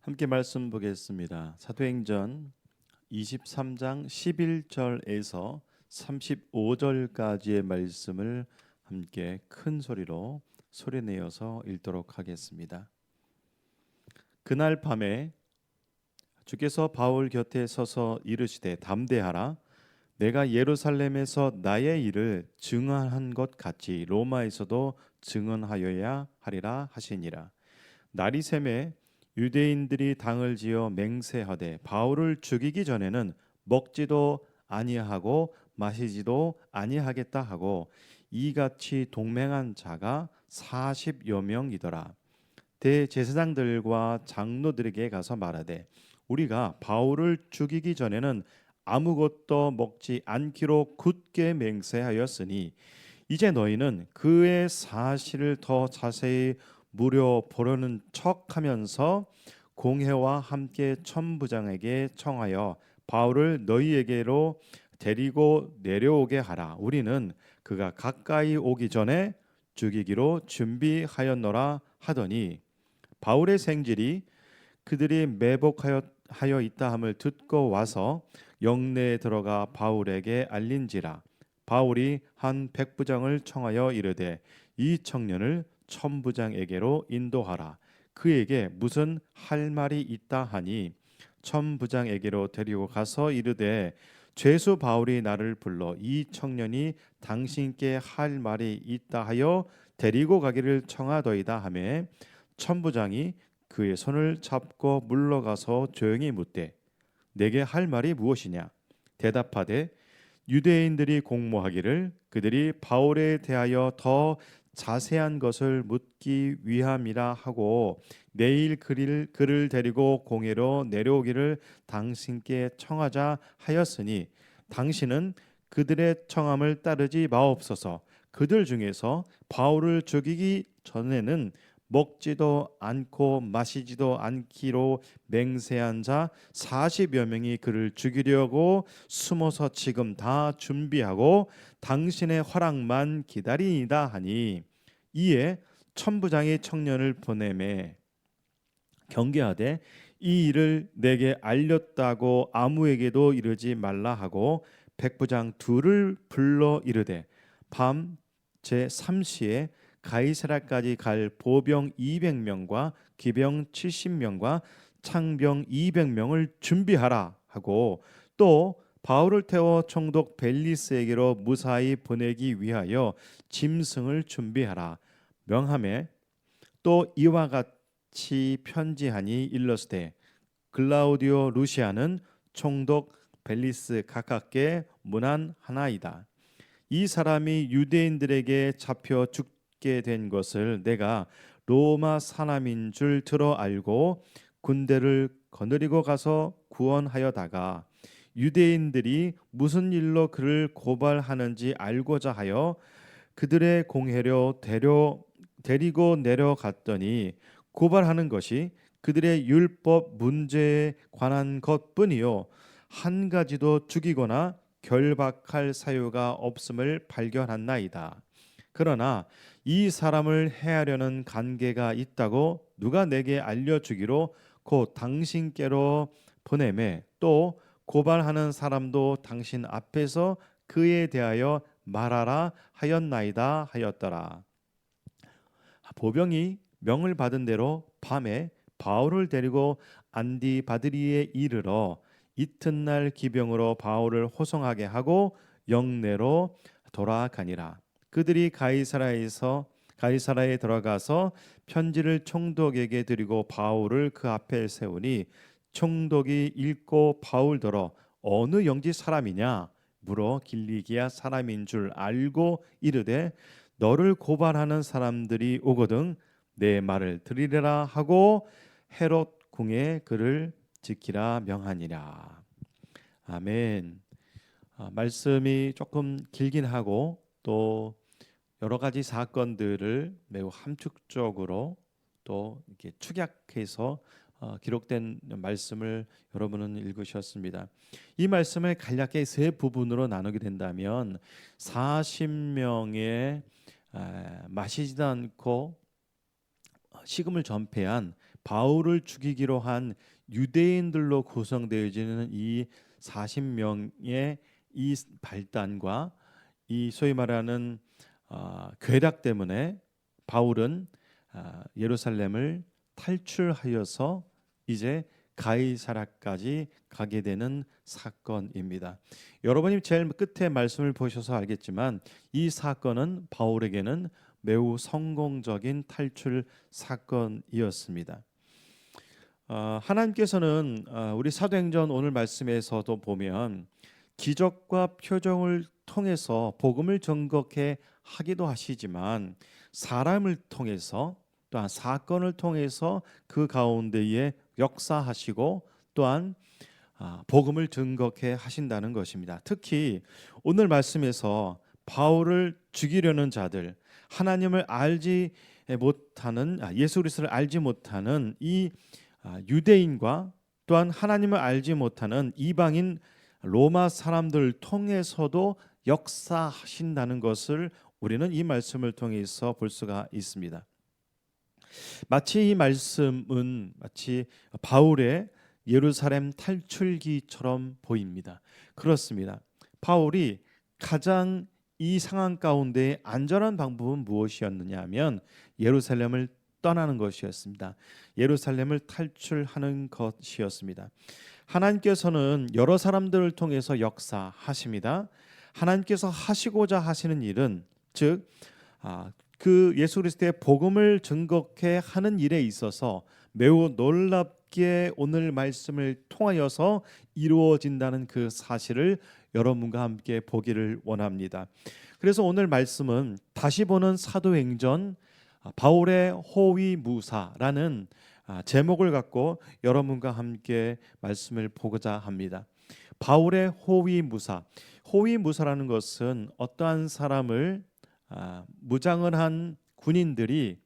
함께 말씀 보겠습니다. 사도행전 23장 11절에서 35절까지의 말씀을 함께 큰 소리로 소리내어서 읽도록 하겠습니다. 그날 밤에 주께서 바울 곁에 서서 이르시되 담대하라. 내가 예루살렘에서 나의 일을 증언한 것 같이 로마에서도 증언하여야 하리라 하시니라. 날이 새매 유대인들이 당을 지어 맹세하되 바울을 죽이기 전에는 먹지도 아니하고 마시지도 아니하겠다 하고 이같이 동맹한 자가 40여 명이더라. 대제사장들과 장로들에게 가서 말하되 우리가 바울을 죽이기 전에는 아무것도 먹지 않기로 굳게 맹세하였으니 이제 너희는 그의 사실을 더 자세히 물어보려는 척하면서 공회와 함께 천부장에게 청하여 바울을 너희에게로 데리고 내려오게 하라. 우리는 그가 가까이 오기 전에 죽이기로 준비하였노라 하더니 바울의 생질이 그들이 매복하여 있다 함을 듣고 와서 영내에 들어가 바울에게 알린지라. 바울이 한 백부장을 청하여 이르되 이 청년을 천부장에게로 인도하라. 그에게 무슨 할 말이 있다 하니 천부장에게로 데리고 가서 이르되 죄수 바울이 나를 불러 이 청년이 당신께 할 말이 있다 하여 데리고 가기를 청하더이다 하매 천부장이 그의 손을 잡고 물러가서 조용히 묻되 내게 할 말이 무엇이냐. 대답하되 유대인들이 공모하기를 그들이 바울에 대하여 더 자세한 것을 묻기 위함이라 하고 내일 그를 데리고 공회로 내려오기를 당신께 청하자 하였으니 당신은 그들의 청함을 따르지 마옵소서. 그들 중에서 바울을 죽이기 전에는 먹지도 않고 마시지도 않기로 맹세한 자 40여 명이 그를 죽이려고 숨어서 지금 다 준비하고 당신의 허락만 기다리이다 하니 이에 천부장이 청년을 보내매 경계하되 이 일을 내게 알렸다고 아무에게도 이르지 말라 하고 백부장 둘을 불러 이르되 밤 제3시에 가이사랴까지 갈 보병 200명과 기병 70명과 창병 200명을 준비하라 하고 또 바울을 태워 총독 벨리스에게로 무사히 보내기 위하여 짐승을 준비하라 명함에 또 이와 같이 편지하니 일러스되 글라우디오 루시아는 총독 벨리스 가깝게 문안하나이다. 이 사람이 유대인들에게 잡혀 죽게 된 것을 내가 로마 사람인 줄 들어 알고 군대를 거느리고 가서 구원하여다가 유대인들이 무슨 일로 그를 고발하는지 알고자 하여 그들의 공회로 데리고 내려갔더니 고발하는 것이 그들의 율법 문제에 관한 것뿐이요 한 가지도 죽이거나 결박할 사유가 없음을 발견한나이다. 그러나 이 사람을 해하려는 관계가 있다고 누가 내게 알려주기로 곧 당신께로 보내매 또 고발하는 사람도 당신 앞에서 그에 대하여 말하라 하였나이다 하였더라. 보병이 명을 받은 대로 밤에 바울을 데리고 안디바드리에 이르러 이튿날 기병으로 바울을 호송하게 하고 영내로 돌아가니라. 그들이 가이사라에 들어가서 편지를 총독에게 드리고 바울을 그 앞에 세우니 총독이 읽고 바울더러 어느 영지 사람이냐 물어 길리기아 사람인 줄 알고 이르되 너를 고발하는 사람들이 오거든 내 말을 들으리라 하고 헤롯 궁에 그를 지키라 명하니라. 아멘. 말씀이 조금 길긴 하고 또 여러 가지 사건들을 매우 함축적으로 또 이렇게 축약해서 기록된 말씀을 여러분은 읽으셨습니다. 이 말씀을 간략하게 세 부분으로 나누게 된다면 40명의 마시지도 않고 식음을 전폐한 바울을 죽이기로 한 유대인들로 구성되어지는 이 40명의 이 발단과 이 소위 말하는 괴락 때문에 바울은 예루살렘을 탈출하여서 이제 가이사랴까지 가게 되는 사건입니다. 여러분이 제일 끝에 말씀을 보셔서 알겠지만 이 사건은 바울에게는 매우 성공적인 탈출 사건이었습니다. 하나님께서는 우리 사도행전 오늘 말씀에서도 보면 기적과 표적을 통해서 복음을 전거케 하기도 하시지만 사람을 통해서 또한 사건을 통해서 그 가운데에 역사하시고 또한 복음을 증거케 하신다는 것입니다. 특히 오늘 말씀에서 바울을 죽이려는 자들, 하나님을 알지 못하는 예수 그리스도를 알지 못하는 이 유대인과 또한 하나님을 알지 못하는 이방인 로마 사람들을 통해서도 역사하신다는 것을 우리는 이 말씀을 통해서 볼 수가 있습니다. 마치 이 말씀은 마치 바울의 예루살렘 탈출기처럼 보입니다. 그렇습니다. 바울이 가장 이 상황 가운데 안전한 방법은 무엇이었느냐 하면 예루살렘을 떠나는 것이었습니다. 예루살렘을 탈출하는 것이었습니다. 하나님께서는 여러 사람들을 통해서 역사하십니다. 하나님께서 하시고자 하시는 일은 즉 그 예수 그리스도의 복음을 증거케 하는 일에 있어서 매우 놀랍게 오늘 말씀을 통하여서 이루어진다는 그 사실을 여러분과 함께 보기를 원합니다. 그래서 오늘 말씀은 다시 보는 사도행전 바울의 호위무사라는 제목을 갖고 여러분과 함께 말씀을 보고자 합니다. 바울의 호위무사라는 것은 어떠한 사람을 무장을 한 군인들이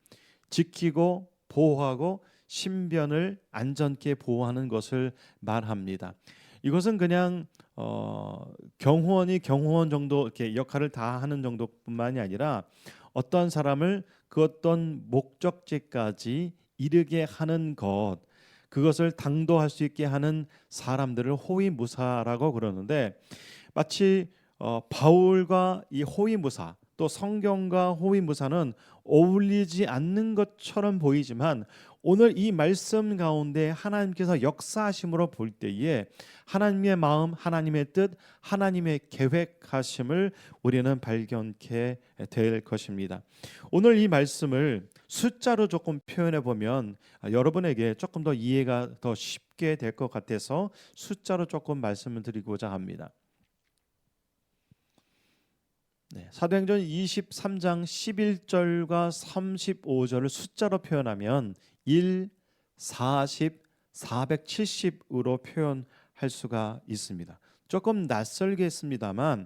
지키고 보호하고 신변을 안전케 보호하는 것을 말합니다. 이것은 그냥 경호원이 경호원 정도 이렇게 역할을 다 하는 정도뿐만이 아니라 어떤 사람을 그 어떤 목적지까지 이르게 하는 것, 그것을 당도할 수 있게 하는 사람들을 호위무사라고 그러는데 마치 바울과 이 호위무사 또 성경과 호위무사는 어울리지 않는 것처럼 보이지만 오늘 이 말씀 가운데 하나님께서 역사하심으로 볼 때에 하나님의 마음, 하나님의 뜻, 하나님의 계획하심을 우리는 발견케 될 것입니다. 오늘 이 말씀을 숫자로 조금 표현해 보면 여러분에게 조금 더 이해가 더 쉽게 될 것 같아서 숫자로 조금 말씀을 드리고자 합니다. 사도행전 23장 11절과 35절을 숫자로 표현하면 1, 40, 470으로 표현할 수가 있습니다. 조금 낯설겠습니다만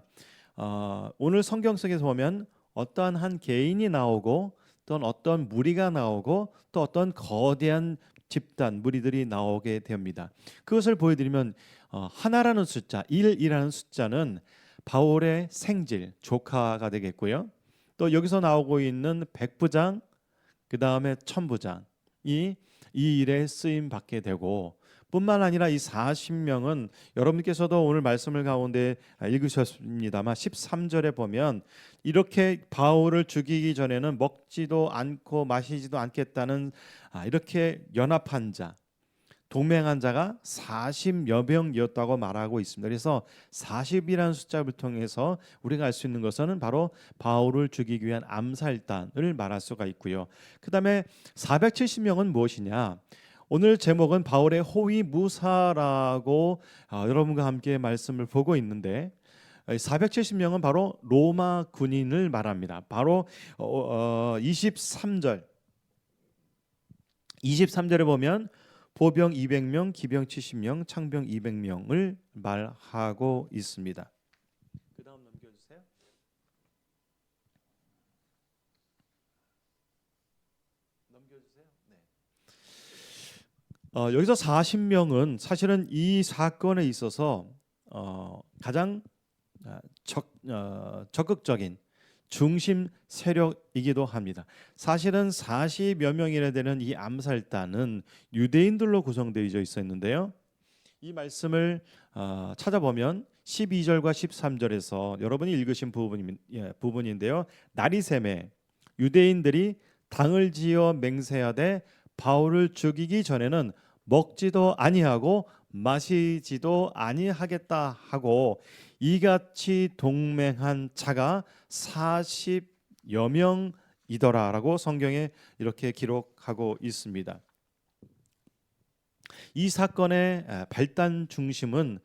오늘 성경 속에서 보면 어떠한 한 개인이 나오고 또는 어떤 무리가 나오고 또 어떤 거대한 집단 무리들이 나오게 됩니다. 그것을 보여드리면 하나라는 숫자 1이라는 숫자는 바울의 생질 조카가 되겠고요. 또 여기서 나오고 있는 백부장 그 다음에 천부장 이 일에 쓰임 받게 되고 뿐만 아니라 이 40명은 여러분께서도 오늘 말씀을 가운데 읽으셨습니다만 13절에 보면 이렇게 바울을 죽이기 전에는 먹지도 않고 마시지도 않겠다는 이렇게 연합한 자 동맹한 자가 40여 명이었다고 말하고 있습니다. 그래서 40이라는 숫자를 통해서 우리가 알 수 있는 것은 바로 바울을 죽이기 위한 암살단을 말할 수가 있고요. 그 다음에 470명은 무엇이냐? 오늘 제목은 바울의 호위무사라고 여러분과 함께 말씀을 보고 있는데 470명은 바로 로마 군인을 말합니다. 바로 23절에 보면 보병 200명, 기병 70명, 창병 200명을 말하고 있습니다. 그 다음 넘겨주세요. 네. 여기서 40명은 사실은 이 사건에 있어서 가장 적극적인 중심 세력이기도 합니다. 사실은 40여 명이나 되는 이 암살단은 유대인들로 구성되어 있었는데요. 이 말씀을 찾아보면 12절과 13절에서 여러분이 읽으신 부분인데요. 나리샘에 유대인들이 당을 지어 맹세하되 바울을 죽이기 전에는 먹지도 아니하고 마시지도 아니하겠다 하고 이같이 동맹한 자가 40여 명이더라라고 성경에 이렇게 기록하고 있습니다. 이 사건의 발단 중심은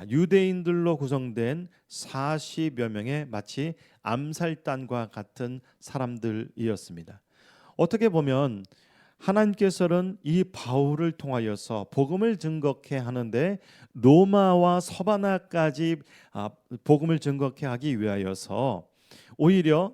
유대인들로 구성된 40여 명의 마치 암살단과 같은 사람들이었습니다. 어떻게 보면 하나님께서는 이 바울을 통하여서 복음을 증거케 하는데 로마와 서바나까지 복음을 증거케 하기 위하여서 오히려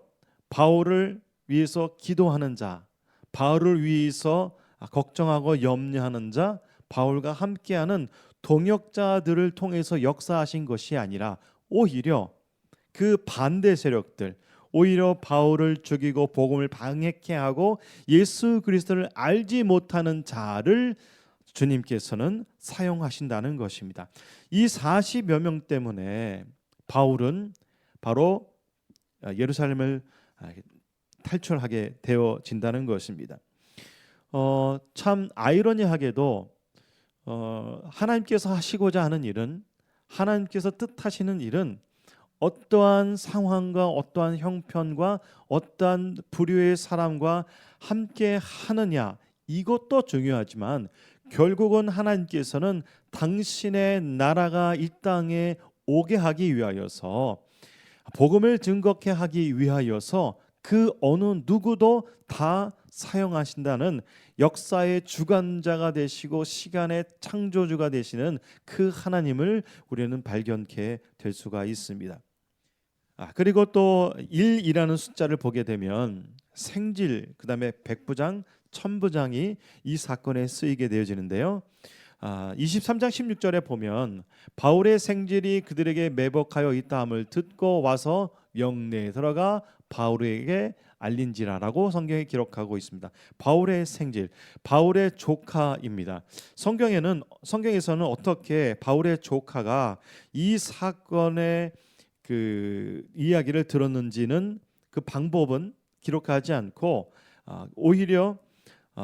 바울을 위해서 기도하는 자, 바울을 위해서 걱정하고 염려하는 자, 바울과 함께하는 동역자들을 통해서 역사하신 것이 아니라 오히려 그 반대 세력들, 오히려 바울을 죽이고 복음을 방해케 하고 예수 그리스도를 알지 못하는 자를 주님께서는 사용하신다는 것입니다. 이 40여 명 때문에 바울은 바로 예루살렘을 탈출하게 되어진다는 것입니다. 참 아이러니하게도 하나님께서 하시고자 하는 일은, 하나님께서 뜻하시는 일은 어떠한 상황과 어떠한 형편과 어떠한 부류의 사람과 함께 하느냐, 이것도 중요하지만 결국은 하나님께서는 당신의 나라가 이 땅에 오게 하기 위하여서, 복음을 증거케 하기 위하여서 그 어느 누구도 다 사용하신다는 역사의 주관자가 되시고 시간의 창조주가 되시는 그 하나님을 우리는 발견케 될 수가 있습니다. 그리고 또 1이라는 숫자를 보게 되면 생질, 그 다음에 백부장, 천부장이 이 사건에 쓰이게 되어지는데요. 23장 16절에 보면 바울의 생질이 그들에게 매복하여 있다함을 듣고 와서 영내에 들어가 바울에게 알린지라라고 성경에 기록하고 있습니다. 바울의 생질, 바울의 조카입니다. 성경에서는 어떻게 바울의 조카가 이 사건의 그 이야기를 들었는지는, 그 방법은 기록하지 않고 오히려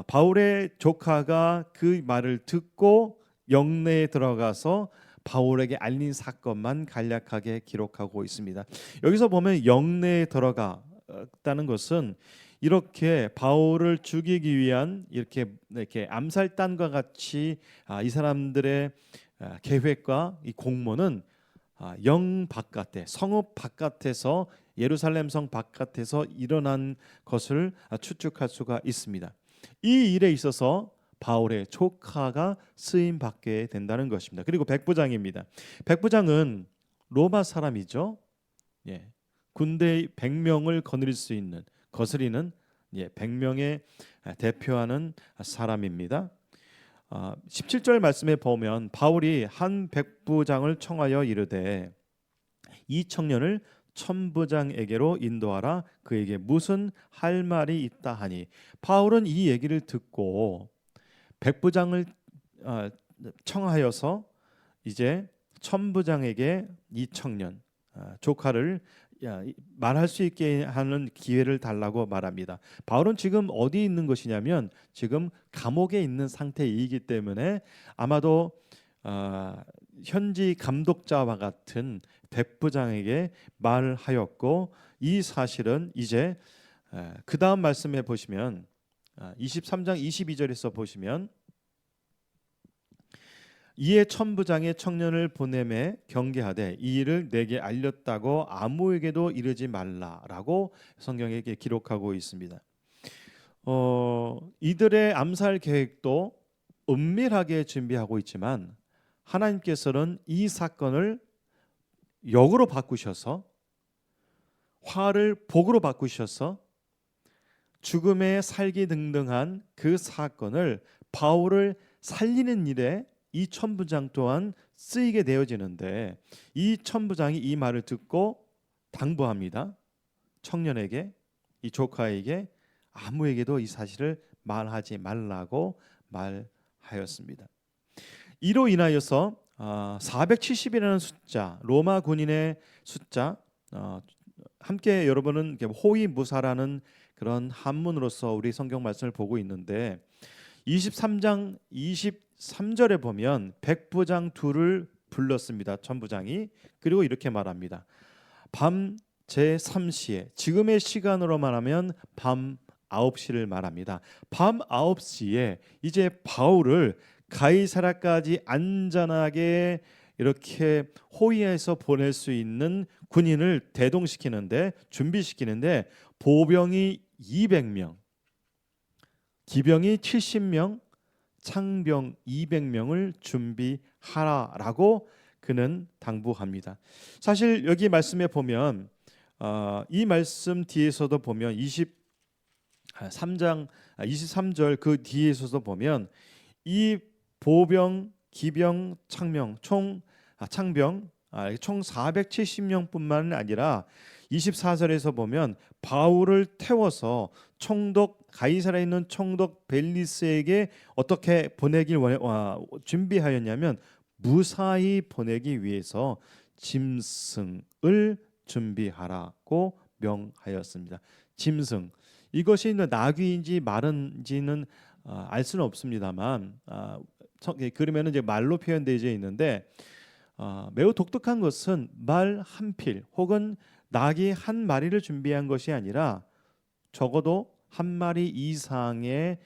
바울의 조카가 그 말을 듣고 영내에 들어가서 바울에게 알린 사건만 간략하게 기록하고 있습니다. 여기서 보면 영내에 들어갔다는 것은 이렇게 바울을 죽이기 위한 이렇게 암살단과 같이 이 사람들의 계획과 이 공모는 영 바깥에, 성읍 바깥에서, 예루살렘 성 바깥에서 일어난 것을 추측할 수가 있습니다. 이 일에 있어서 바울의 조카가 쓰임 받게 된다는 것입니다. 그리고 백부장입니다. 백부장은 로마 사람이죠. 군대 100명을 거스리는 100명의 대표하는 사람입니다. 17절 말씀에 보면 바울이 한 백부장을 청하여 이르되 이 청년을 천부장에게로 인도하라, 그에게 무슨 할 말이 있다 하니, 바울은 이 얘기를 듣고 백부장을 청하여서 이제 천부장에게 이 청년 조카를 말할 수 있게 하는 기회를 달라고 말합니다. 바울은 지금 어디 있는 것이냐면 지금 감옥에 있는 상태이기 때문에 아마도 현지 감독자와 같은 백부장에게 말을 하였고, 이 사실은 이제 그 다음 말씀에 보시면 23장 22절에서 보시면 이에 천부장의 청년을 보내매 경계하되 이 일을 내게 알렸다고 아무에게도 이르지 말라라고 성경에 기록하고 있습니다. 이들의 암살 계획도 은밀하게 준비하고 있지만 하나님께서는 이 사건을 역으로 바꾸셔서, 화를 복으로 바꾸셔서 죽음에 살기 등등한 그 사건을 바울을 살리는 일에 이 천부장 또한 쓰이게 되어지는데, 이 천부장이 이 말을 듣고 당부합니다. 청년에게, 이 조카에게 아무에게도 이 사실을 말하지 말라고 말하였습니다. 이로 인하여서 470이라는 숫자, 로마 군인의 숫자, 함께 여러분은 호위무사라는 그런 한문으로서 우리 성경 말씀을 보고 있는데 23장 23절에 보면 백부장 둘을 불렀습니다. 천부장이. 그리고 이렇게 말합니다. 밤 제3시에, 지금의 시간으로 말하면 밤 9시를 말합니다. 밤 9시에 이제 바울을 가이사라까지 안전하게 이렇게 호위해서 보낼 수 있는 군인을 대동시키는데, 준비시키는데 보병이 200명, 기병이 70명, 창병 200명을 준비하라라고 그는 당부합니다. 사실 여기 말씀에 보면 이 말씀 뒤에서도 보면 23장 23절 그 뒤에서도 보면 이 보병, 기병, 창병 총 470명뿐만 아니라 24절에서 보면 바울을 태워서 총독 가이사라에 있는 총독 벨리스에게 어떻게 보내길 준비하였냐면 무사히 보내기 위해서 짐승을 준비하라고 명하였습니다. 짐승, 이것이 나귀인지 말인지는 알 수는 없습니다만 그러면 이제 말로 표현되어 있는데 매우 독특한 것은 말 한 필 혹은 나귀 한 마리를 준비한 것이 아니라 적어도 한 마리 이상의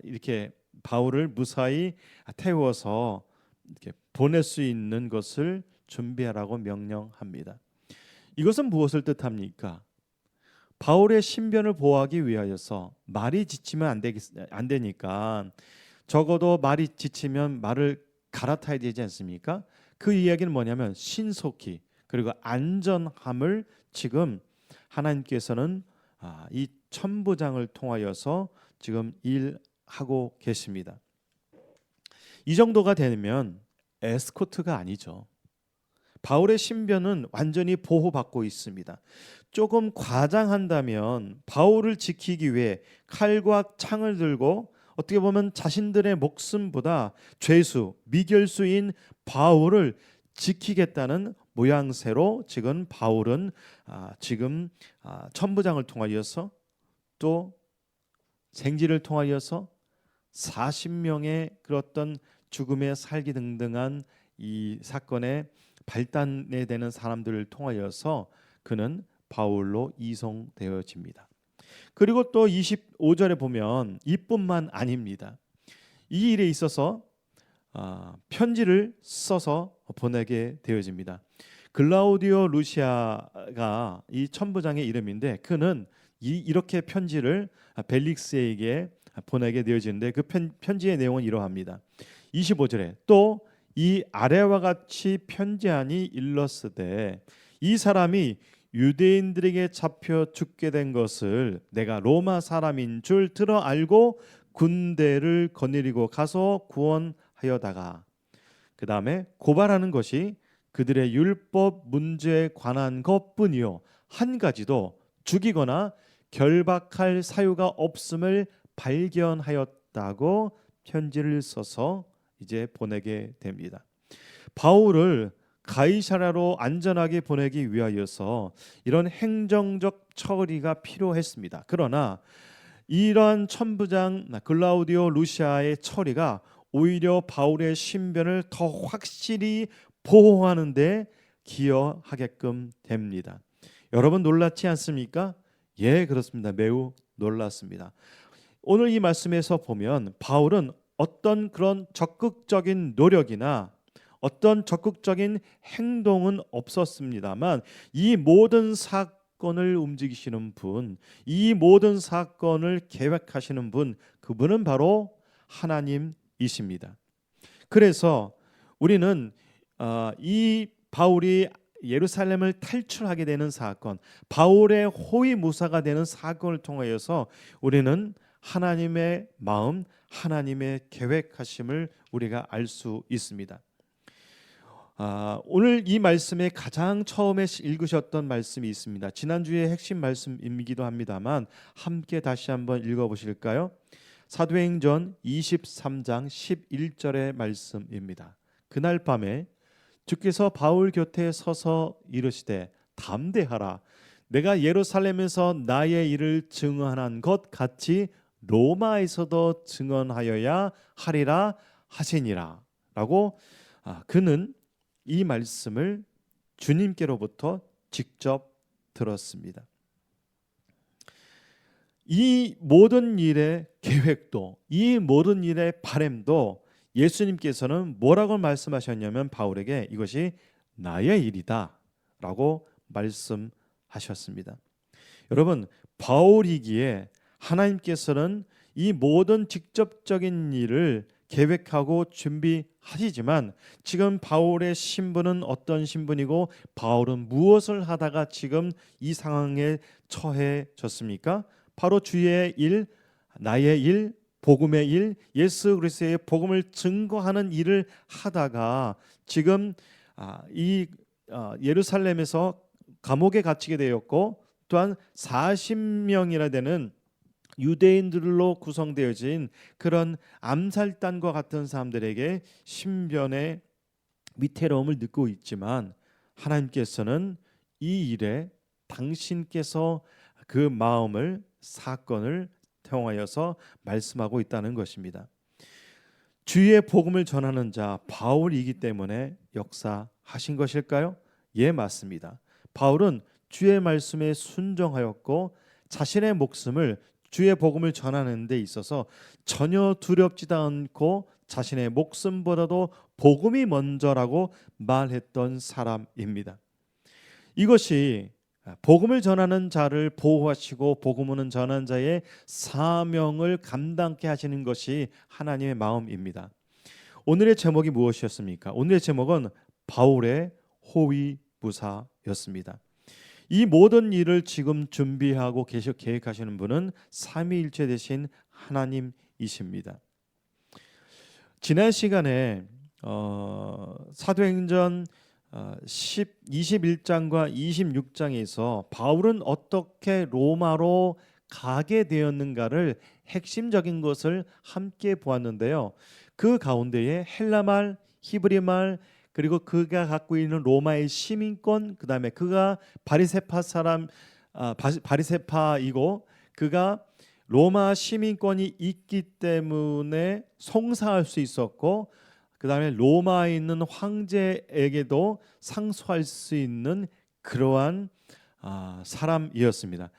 이렇게 바울을 무사히 태워서 이렇게 보낼 수 있는 것을 준비하라고 명령합니다. 이것은 무엇을 뜻합니까? 바울의 신변을 보호하기 위하여서 말이 지치면 안 되니까 적어도 말이 지치면 말을 갈아타야 되지 않습니까? 그 이야기는 뭐냐면 신속히 그리고 안전함을 지금 하나님께서는 이 천부장을 통하여서 지금 일하고 계십니다. 이 정도가 되면 에스코트가 아니죠. 바울의 신변은 완전히 보호받고 있습니다. 조금 과장한다면 바울을 지키기 위해 칼과 창을 들고 어떻게 보면 자신들의 목숨보다 죄수, 미결수인 바울을 지키겠다는 모양새로 지금 바울은 지금 천부장을 통하여서 또 생지를 통하여서 40명의 그런 죽음에 살기 등등한 이 사건의 발단에 되는 사람들을 통하여서 그는 바울로 이송되어집니다. 그리고 또 25절에 보면 이뿐만 아닙니다. 이 일에 있어서 편지를 써서 보내게 되어집니다. 글라우디오 루시아가 이 천부장의 이름인데 그는 이렇게 편지를 벨릭스에게 보내게 되어지는데 그 편지의 내용은 이러합니다. 25절에 또 이 아래와 같이 편지하니 일렀으되 이 사람이 유대인들에게 잡혀 죽게 된 것을 내가 로마 사람인 줄 들어 알고 군대를 거느리고 가서 구원하여다가 그 다음에 고발하는 것이 그들의 율법 문제에 관한 것뿐이요 한 가지도 죽이거나 결박할 사유가 없음을 발견하였다고 편지를 써서 이제 보내게 됩니다. 바울을 가이사라로 안전하게 보내기 위하여서 이런 행정적 처리가 필요했습니다. 그러나 이러한 천부장 글라우디오 루시아의 처리가 오히려 바울의 신변을 더 확실히 보호하는 데 기여하게끔 됩니다. 여러분 놀랍지 않습니까? 예, 그렇습니다. 매우 놀랐습니다. 오늘 이 말씀에서 보면 바울은 어떤 그런 적극적인 노력이나 어떤 적극적인 행동은 없었습니다만 이 모든 사건을 움직이시는 분, 이 모든 사건을 계획하시는 분, 그분은 바로 하나님이십니다. 그래서 우리는 이 바울이 예루살렘을 탈출하게 되는 사건, 바울의 호위무사가 되는 사건을 통하여서 우리는 하나님의 마음, 하나님의 계획하심을 우리가 알 수 있습니다. 오늘 이 말씀에 가장 처음에 읽으셨던 말씀이 있습니다. 지난주의 핵심 말씀이기도 합니다만 함께 다시 한번 읽어보실까요? 사도행전 23장 11절의 말씀입니다. 그날 밤에 주께서 바울 곁에 서서 이르시되 담대하라. 내가 예루살렘에서 나의 일을 증언한 것 같이 로마에서도 증언하여야 하리라 하시니라. 라고 그는 이 말씀을 주님께로부터 직접 들었습니다. 이 모든 일의 계획도, 이 모든 일의 바람도 예수님께서는 뭐라고 말씀하셨냐면 바울에게 이것이 나의 일이다 라고 말씀하셨습니다. 여러분, 바울이기에 하나님께서는 이 모든 직접적인 일을 계획하고 준비하시지만 지금 바울의 신분은 어떤 신분이고 바울은 무엇을 하다가 지금 이 상황에 처해졌습니까? 바로 주의 일, 나의 일, 복음의 일, 예수 그리스도의 복음을 증거하는 일을 하다가 지금 예루살렘에서 감옥에 갇히게 되었고 또한 40명이나 되는 유대인들로 구성되어진 그런 암살단과 같은 사람들에게 신변의 위태로움을 느끼고 있지만 하나님께서는 이 일에 당신께서 그 마음을 사건을 통하여서 말씀하고 있다는 것입니다. 주의 복음을 전하는 자 바울이기 때문에 역사하신 것일까요? 예, 맞습니다. 바울은 주의 말씀에 순종하였고 자신의 목숨을 주의 복음을 전하는 데 있어서 전혀 두렵지도 않고 자신의 목숨보다도 복음이 먼저라고 말했던 사람입니다. 이것이 복음을 전하는 자를 보호하시고 복음을 전하는 자의 사명을 감당케 하시는 것이 하나님의 마음입니다. 오늘의 제목이 무엇이었습니까? 오늘의 제목은 바울의 호위무사였습니다. 이 모든 일을 지금 준비하고 계속 계획하시는 분은 삼위일체 되신 하나님이십니다. 지난 시간에 사도행전 21장과 26장에서 바울은 어떻게 로마로 가게 되었는가를 핵심적인 것을 함께 보았는데요. 그 가운데에 헬라말, 히브리말 그리고 그가 갖고 있는 로마의 시민권, 그 다음에 그가 바리새파이고 그가 로마 시민권이 있기 때문에 송사할 수 있었고 그 다음에 로마에 있는 황제에게도 상소할 수 있는 그러한 사람이었습니다.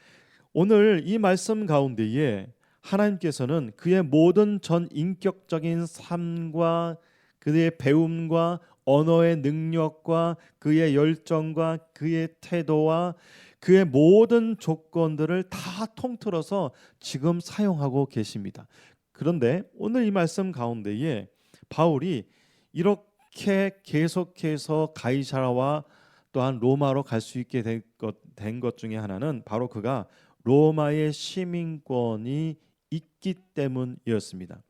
오늘 이 말씀 가운데에 하나님께서는 그의 모든 전 인격적인 삶과 그의 배움과 언어의 능력과 그의 열정과 그의 태도와 그의 모든 조건들을 다 통틀어서 지금 사용하고 계십니다. 그런데 오늘 이 말씀 가운데에 바울이 이렇게 계속해서 가이사라와 또한 로마로 갈 수 있게 된 것 중에 하나는 바로 그가 로마의 시민권이 있기 때문이었습니다.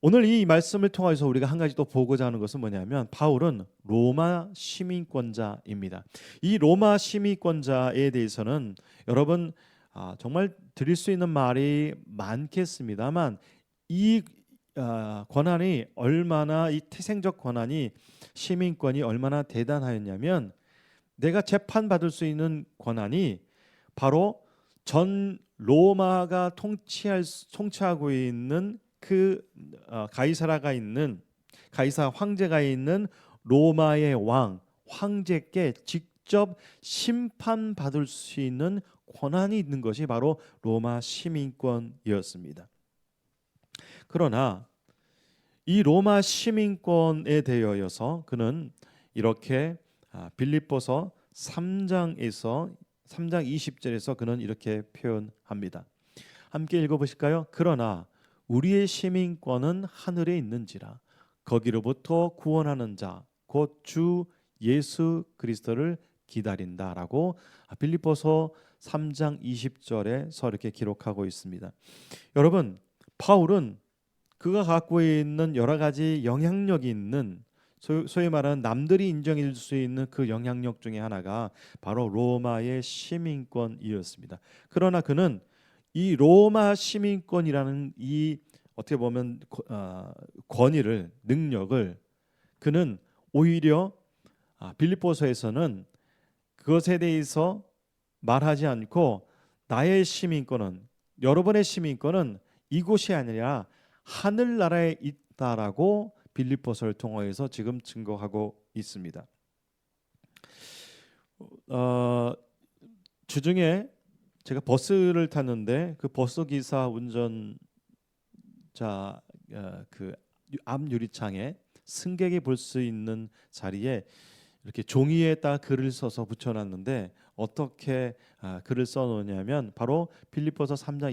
오늘 이 말씀을 통해서 우리가 한 가지 또 보고자 하는 것은 뭐냐면 바울은 로마 시민권자입니다. 이 로마 시민권자에 대해서는 여러분 정말 드릴 수 있는 말이 많겠습니다만 이 권한이 얼마나 이 태생적 권한이 시민권이 얼마나 대단하였냐면 내가 재판받을 수 있는 권한이 바로 전 로마가 통치하고 있는 그 가이사라가 있는 가이사 황제가 있는 로마의 왕 황제께 직접 심판받을 수 있는 권한이 있는 것이 바로 로마 시민권이었습니다. 그러나 이 로마 시민권에 대하여서 그는 이렇게 빌립보서 3장 20절에서 그는 이렇게 표현합니다. 함께 읽어보실까요? 그러나 우리의 시민권은 하늘에 있는지라 거기로부터 구원하는 자 곧 주 예수 그리스도를 기다린다라고 빌립보서 3장 20절에서 이렇게 기록하고 있습니다. 여러분, 바울은 그가 갖고 있는 여러 가지 영향력이 있는 소위 말하는 남들이 인정해 줄 수 있는 그 영향력 중에 하나가 바로 로마의 시민권이었습니다. 그러나 그는 이 로마 시민권이라는 이 어떻게 보면 권위를, 능력을 그는 오히려 빌립보서에서는 그것에 대해서 말하지 않고 나의 시민권은, 여러분의 시민권은 이곳이 아니라 하늘나라에 있다라고 빌립보서를 통하여서 지금 증거하고 있습니다. 주중에 제가 버스를 탔는데 그 버스 기사 운전자 그 앞 유리창에 승객이 볼 수 있는 자리에 이렇게 종이에다 글을 써서 붙여놨는데 어떻게 글을 써놓냐면 바로 빌립보서 3장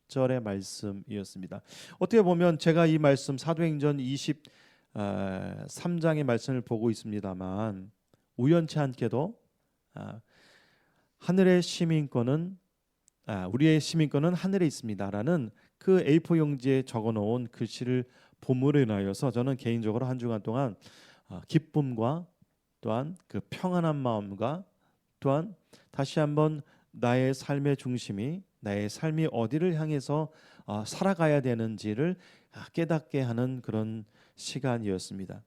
20절의 말씀이었습니다. 어떻게 보면 제가 이 말씀 사도행전 23장의 말씀을 보고 있습니다만 우연치 않게도 하늘의 시민권은 우리의 시민권은 하늘에 있습니다라는 그 A4 용지에 적어놓은 글씨를 본문으로 인하여서 저는 개인적으로 한 주간 동안 기쁨과 또한 그 평안한 마음과 또한 다시 한번 나의 삶의 중심이, 나의 삶이 어디를 향해서 살아가야 되는지를 깨닫게 하는 그런 시간이었습니다.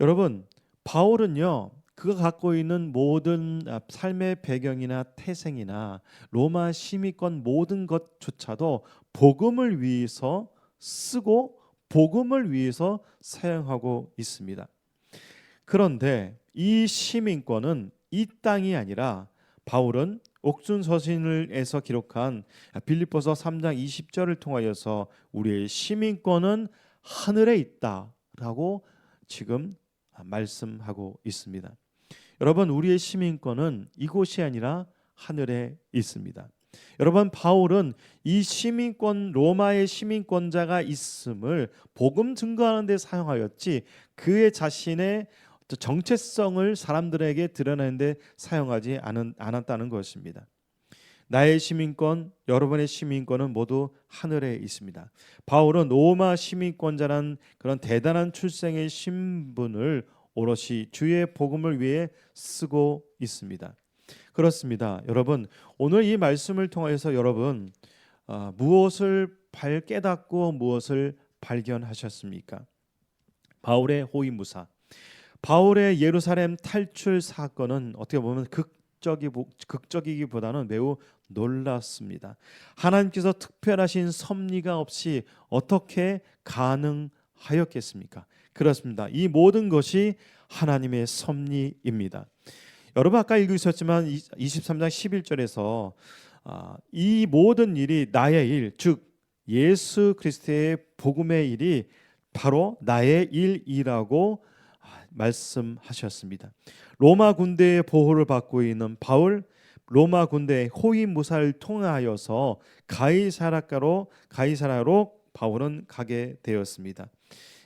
여러분, 바울은요, 그가 갖고 있는 모든 삶의 배경이나 태생이나 로마 시민권 모든 것조차도 복음을 위해서 쓰고 복음을 위해서 사용하고 있습니다. 그런데 이 시민권은 이 땅이 아니라 바울은 옥순서신을에서 기록한 빌립보서 3장 20절을 통하여서 우리의 시민권은 하늘에 있다라고 지금 말씀하고 있습니다. 여러분, 우리의 시민권은 이곳이 아니라 하늘에 있습니다. 여러분, 바울은 이 시민권, 로마의 시민권자가 있음을 복음 증거하는 데 사용하였지 그의 자신의 정체성을 사람들에게 드러내는 데 사용하지 않았다는 것입니다. 나의 시민권, 여러분의 시민권은 모두 하늘에 있습니다. 바울은 로마 시민권자란 그런 대단한 출생의 신분을 오롯이 주의 복음을 위해 쓰고 있습니다. 그렇습니다. 여러분, 오늘 이 말씀을 통해서 여러분 무엇을 깨닫고 무엇을 발견하셨습니까? 바울의 호위무사, 바울의 예루살렘 탈출 사건은 어떻게 보면 극적이기보다는 매우 놀랐습니다. 하나님께서 특별하신 섭리가 없이 어떻게 가능하였겠습니까? 그렇습니다. 이 모든 것이 하나님의 섭리입니다. 여러분, 아까 읽으셨지만 23장 11절에서 이 모든 일이 나의 일, 즉 예수 그리스도의 복음의 일이 바로 나의 일이라고 말씀하셨습니다. 로마 군대의 보호를 받고 있는 바울, 로마 군대의 호위무사를 통하여서 가이사라로 바울은 가게 되었습니다.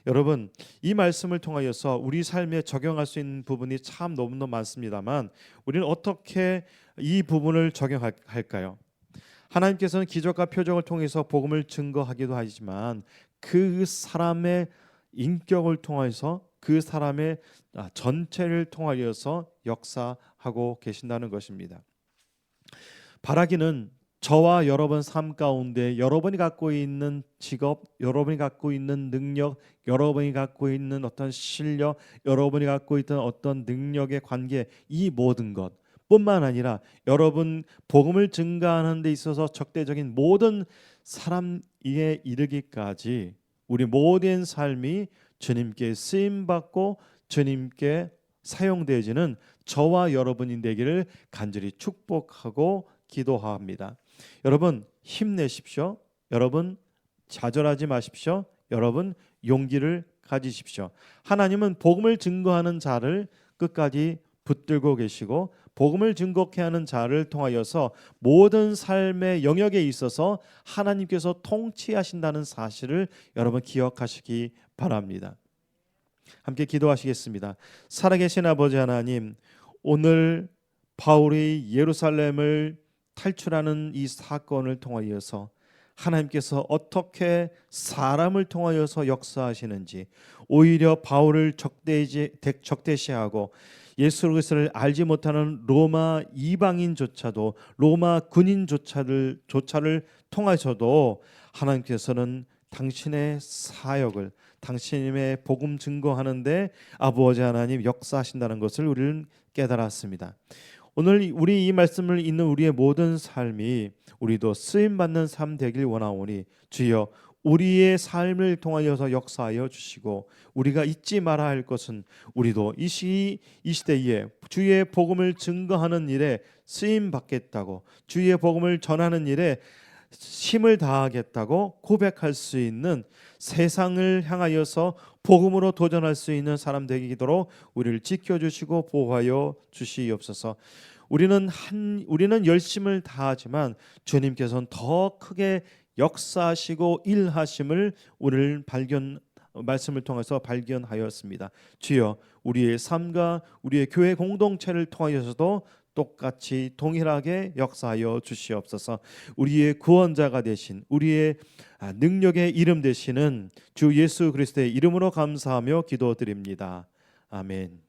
여러분, 이 말씀을 통하여서 우리 삶에 적용할 수 있는 부분이 참 너무너무 많습니다만 우리는 어떻게 이 부분을 적용할까요? 하나님께서는 기적과 표적을 통해서 복음을 증거하기도 하지만 그 사람의 인격을 통해서 그 사람의 전체를 통하여서 역사하고 계신다는 것입니다. 바라기는 저와 여러분 삶 가운데 여러분이 갖고 있는 직업, 여러분이 갖고 있는 능력, 여러분이 갖고 있는 어떤 실력, 여러분이 갖고 있던 어떤 능력의 관계, 이 모든 것 뿐만 아니라 여러분 복음을 증가하는 데 있어서 적대적인 모든 사람에 이르기까지 우리 모든 삶이 주님께 쓰임받고 주님께 사용되어지는 저와 여러분이 되기를 간절히 축복하고 기도합니다. 여러분, 힘내십시오. 여러분, 좌절하지 마십시오. 여러분, 용기를 가지십시오. 하나님은 복음을 증거하는 자를 끝까지 붙들고 계시고 복음을 증거케 하는 자를 통하여서 모든 삶의 영역에 있어서 하나님께서 통치하신다는 사실을 여러분 기억하시기 바랍니다. 함께 기도하시겠습니다. 살아계신 아버지 하나님, 오늘 바울이 예루살렘을 탈출하는 이 사건을 통하여서 하나님께서 어떻게 사람을 통하여서 역사하시는지, 오히려 바울을 적대시하고 예수 그리스도를 알지 못하는 로마 이방인조차도, 로마 군인조차를 통하셔도 하나님께서는 당신의 사역을, 당신의 복음 증거하는데 아버지 하나님 역사하신다는 것을 우리는 깨달았습니다. 오늘 우리 이 말씀을 읽는 우리의 모든 삶이 우리도 쓰임 받는 삶 되길 원하오니 주여 우리의 삶을 통하여서 역사하여 주시고, 우리가 잊지 말아야 할 것은 우리도 이 시대에 주의 복음을 증거하는 일에 쓰임 받겠다고, 주의 복음을 전하는 일에 힘을 다하겠다고 고백할 수 있는, 세상을 향하여서 복음으로 도전할 수 있는 사람 되기도록 우리를 지켜주시고 보호하여 주시옵소서. 우리는 열심을 다하지만 주님께서는 더 크게 역사하시고 일하심을 오늘 말씀을 통해서 발견하였습니다. 주여 우리의 삶과 우리의 교회 공동체를 통하여서도 똑같이 동일하게 역사하여 주시옵소서. 우리의 구원자가 되신, 우리의 능력의 이름 되시는 주 예수 그리스도의 이름으로 감사하며 기도드립니다. 아멘.